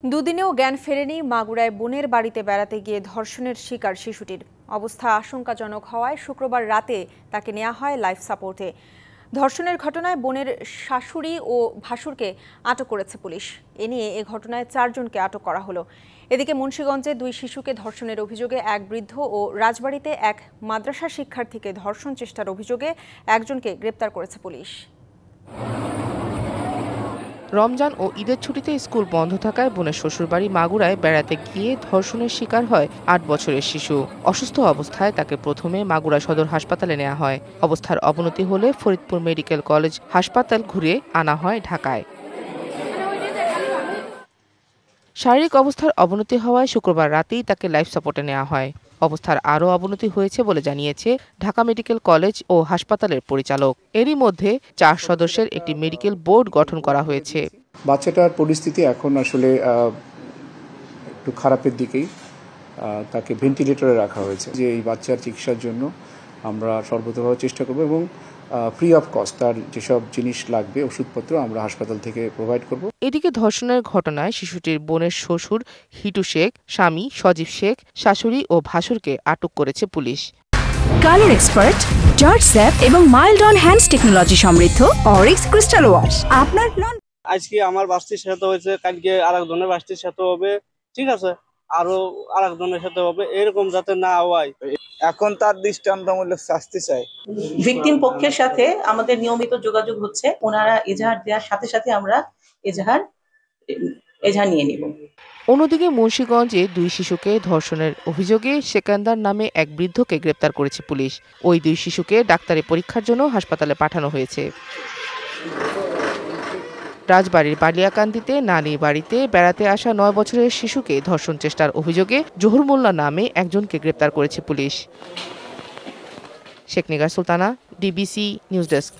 দুদিনেও জ্ঞান ফেরেনি মাগুরায় বোনের বাড়িতে বেড়াতে গিয়ে ধর্ষণের শিকার শিশুটির অবস্থা আশঙ্কাজনক হওয়ায় শুক্রবার রাতে তাকে নেওয়া হয় লাইফ সাপোর্টে। ধর্ষণের ঘটনায় বোনের শাশুড়ি ও ভাসুরকে আটক করেছে পুলিশ। এ নিয়ে এ ঘটনায় 4 জনকে আটক করা হলো। এদিকে মুন্সিগঞ্জে 2 শিশুকে ধর্ষণের অভিযোগে এক বৃদ্ধ ও রাজবাড়ীতে এক মাদ্রাসা শিক্ষার্থীকে ধর্ষণ চেষ্টার অভিযোগে একজনকে গ্রেপ্তার করেছে পুলিশ। রমজান ও ঈদের ছুটিতে স্কুল বন্ধ থাকায় বোনের শ্বশুরবাড়ি মাগুরায় বেড়াতে গিয়ে ধর্ষণের শিকার হয় 8 বছরের শিশু। অসুস্থ অবস্থায় তাকে প্রথমে মাগুরা সদর হাসপাতালে নেওয়া হয়। অবস্থার অবনতি হলে ফরিদপুর মেডিকেল কলেজ হাসপাতাল ঘুরে আনা হয় ঢাকায়। শারীরিক অবস্থার অবনতি হওয়ায় শুক্রবার রাতেই তাকে লাইফ সাপোর্টে নেওয়া হয়। অবস্থার আরও অবনতি হয়েছে বলে জানিয়েছে ঢাকা মেডিকেল কলেজ ও হাসপাতালের পরিচালক। এরই মধ্যে 4 সদস্যের একটি মেডিকেল বোর্ড গঠন করা হয়েছে। বাচ্চাটার পরিস্থিতি এখন আসলে একটু খারাপের দিকেই, তাকে ভেন্টিলেটরে রাখা হয়েছে। যে এই বাচ্চার চিকিৎসার জন্য আমরা সর্বতভাবে চেষ্টা করব এবং ফ্রি অফ কস্ট তার যেসব জিনিস লাগবে ওষুধপত্র আমরা হাসপাতাল থেকে প্রোভাইড করব। এদিকে ধর্ষণের ঘটনায় শিশুটির বোনের শ্বশুর হিটু শেখ, স্বামী সজীব শেখ, শাশুড়ি ও ভাসুরকে আটক করেছে police. Colour expert, George sap এবং মাইল্ড অন হ্যান্ডস টেকনোলজি সমৃদ্ধ অরিক্স ক্রিস্টাল ওয়াশ। আপনার আজকে আমার বাস্তির সাথে হয়েছে, কালকে আরেকজনের বাস্তির সাথে হবে, ঠিক আছে, আরো আরেকজনের সাথে হবে, এরকম যাতে না হয়। এখন তার দৃষ্টান্তমূলক শাস্তি চাই। ভিকটিম পক্ষের সাথে আমাদের নিয়মিত যোগাযোগ হচ্ছে। ওনারা এজাহার দেওয়ার সাথে সাথে আমরা এজাহার নিয়ে নিব। অন্যদিকে মুন্সিগঞ্জে 2 শিশুকে ধর্ষণের অভিযোগে সেকান্দার নামে এক বৃদ্ধকে গ্রেপ্তার করেছে পুলিশ। ওই 2 শিশুকে ডাক্তারি পরীক্ষার জন্য হাসপাতালে পাঠানো হয়েছে। রাজবাড়ীর বালিয়াকান্দিতে নানির বাড়িতে বেড়াতে আসা 9 বছরের শিশুকে ধর্ষণ চেষ্টার অভিযোগে জহুর মোল্লা নামে একজনকে গ্রেপ্তার করেছে police. Sheikh Nigar Sultana, DBC news desk.